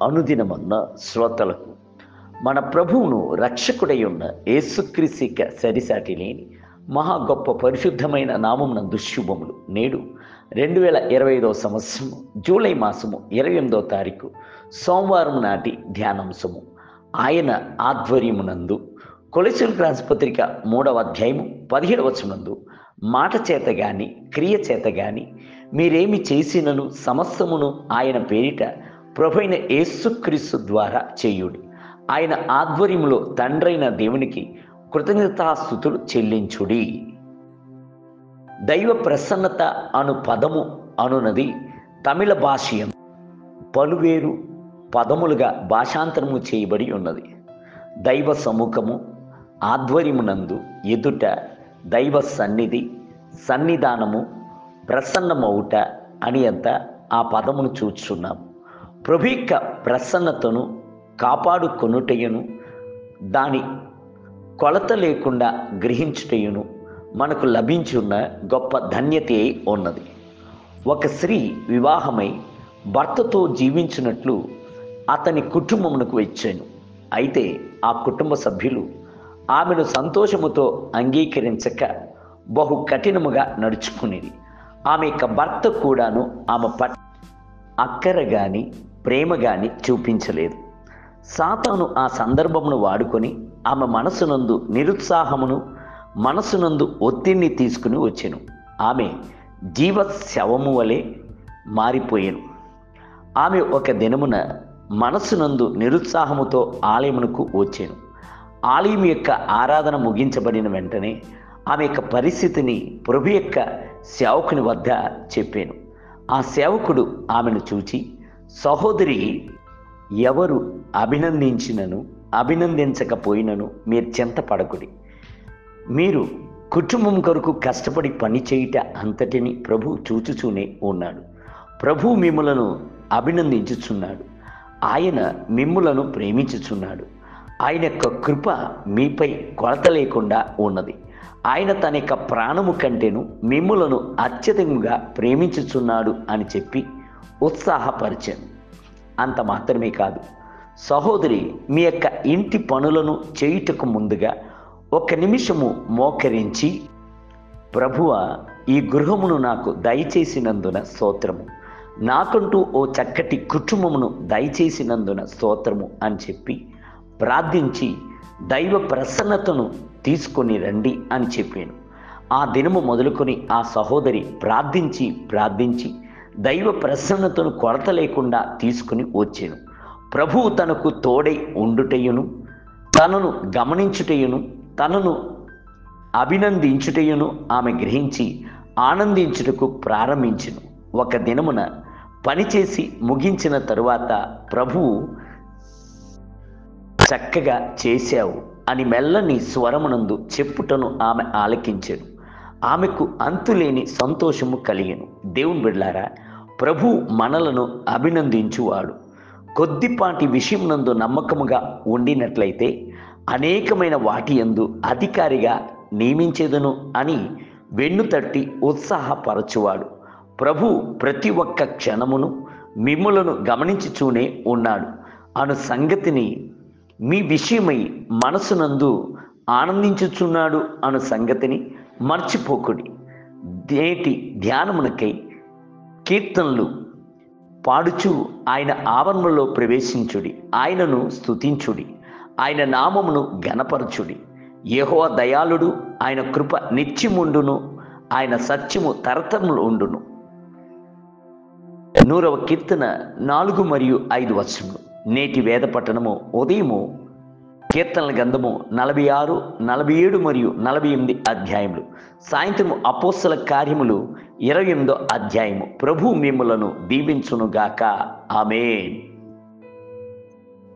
అనుదినమన్న శ్రోతలకు మన ప్రభువును రక్షకుడై ఉన్న యేసుక్రీస్తు సరిసాటి లేని మహా గొప్ప పరిశుద్ధమైన నామమునందు శుభములు. నేడు 2025 సంవత్సరం జూలై మాసము 28వ తారీఖు సోమవారం నాటి ధ్యానాంశము. ఆయన ఆధ్వర్యమునందు కొలొస్సీయులకు రాసిన పత్రిక 3వ అధ్యాయము 17వ వచనమందు మాట చేత గాని క్రియ చేత గాని మీరేమి చేసినను సమస్తమును ఆయన పేరిట ప్రభువైన యేసుక్రీస్తు ద్వారా చేయుడి. ఆయన ఆధ్వర్యములో తండ్రైన దేవునికి కృతజ్ఞతాస్తుతులు చెల్లించుడి. దైవ ప్రసన్నత అను పదము అనునది తమిళ భాషయం పలువేరు పదములుగా భాషాంతరము చేయబడి ఉన్నది. దైవ సముఖము, ఆధ్వర్యమునందు, ఎదుట, దైవ సన్నిధి, సన్నిధానము, ప్రసన్నమౌట అని అంతా ఆ పదమును చూచున్నాము. ప్రభు యొక్క ప్రసన్నతను కాపాడుకొనుటయును దాని కొలత లేకుండా గ్రహించుటయును మనకు లభించున్న గొప్ప ధన్యత ఉన్నది. ఒక స్త్రీ వివాహమై భర్తతో జీవించినట్లు అతని కుటుంబమునకు వచ్చాను. అయితే ఆ కుటుంబ సభ్యులు ఆమెను సంతోషముతో అంగీకరించక బహు కఠినముగా నడుచుకునేది. ఆమె యొక్క భర్త కూడాను ఆమె పట్ల అక్కర కానీ ప్రేమ కానీ చూపించలేదు. సాతాను ఆ సందర్భమును వాడుకొని ఆమె మనసునందు నిరుత్సాహమును, మనసునందు ఒత్తిడిని తీసుకుని వచ్చెను. ఆమె జీవ శవము వలె మారిపోయెను. ఆమె ఒక దినమున మనసునందు నిరుత్సాహముతో ఆలయమునకు వచ్చెను. ఆలయం యొక్క ఆరాధన ముగించబడిన వెంటనే ఆమె యొక్క పరిస్థితిని ప్రభు యొక్క సేవకుని వద్ద చెప్పాను. ఆ సేవకుడు ఆమెను చూచి, సహోదరి, ఎవరు అభినందించినను అభినందించకపోయినను మీరు చింతపడకుడి. మీరు కుటుంబం కొరకు కష్టపడి పని చేయుట అంతటిని ప్రభు చూచుచూనే ఉన్నాడు. ప్రభు మిమ్ములను అభినందించుచున్నాడు. ఆయన మిమ్ములను ప్రేమించుచున్నాడు. ఆయన యొక్క కృప మీపై కొలత లేకుండా ఉన్నది. ఆయన తన యొక్క ప్రాణము కంటేను మిమ్ములను అత్యధికంగా ప్రేమించుచున్నాడు అని చెప్పి ఉత్సాహపరిచాను. అంత మాత్రమే కాదు, సహోదరి, మీ యొక్క ఇంటి పనులను చేయుటకు ముందుగా ఒక నిమిషము మోకరించి, ప్రభువా, ఈ గృహమును నాకు దయచేసినందున స్తోత్రము, నాకంటూ ఓ చక్కటి కుటుంబమును దయచేసినందున స్తోత్రము అని చెప్పి ప్రార్థించి దైవ ప్రసన్నతను తీసుకొని రండి అని చెప్పాను. ఆ దినము మొదలుకొని ఆ సహోదరి ప్రార్థించి దైవ ప్రసన్నతను కొరత లేకుండా తీసుకుని వచ్చాను. ప్రభువు తనకు తోడై ఉండుటయును, తనను గమనించుటయును, తనను అభినందించుటయును ఆమె గ్రహించి ఆనందించుటకు ప్రారంభించెను. ఒక దినమున పనిచేసి ముగించిన తరువాత ప్రభువు, చక్కగా చేశావు అని మెల్లని స్వరమునందు చెప్పుటను ఆమె ఆలకించెను. ఆమెకు అంతులేని సంతోషము కలిగెను. దేవుని బిడ్డలారా, ప్రభు మనలను అభినందించువాడు. కొద్దిపాటి విషయమునందు నమ్మకముగా ఉండినట్లయితే అనేకమైన వాటి యందు అధికారిగా నియమించేదను అని వెన్నుతట్టి ఉత్సాహపరచువాడు. ప్రభు ప్రతి ఒక్క క్షణమును మిమ్ములను గమనించుచూనే ఉన్నాడు అను సంగతిని, మీ విషయమై మనసునందు ఆనందించుచున్నాడు అను సంగతిని మర్చిపోకుడి. నేటి ధ్యానమునకై కీర్తనలు పాడుచు ఆయన ఆవరణలో ప్రవేశించుడి. ఆయనను స్తుతించుడి, ఆయన నామమును ఘనపరచుడి. యెహోవా దయాళుడు, ఆయన కృప నిత్యముండును, ఆయన సత్యము తరతరములు ఉండును. 100వ కీర్తన 4 మరియు 5 వచనములు. నేటి వేద పట్టణము ఉదయము కీర్తనల గ్రంథము 46, 47 మరియు 48 అధ్యాయములు. సాయంత్రము అపోస్తల కార్యములు 28వ అధ్యాయము. ప్రభు మిమ్ములను దీవించునుగాక. ఆమేన్.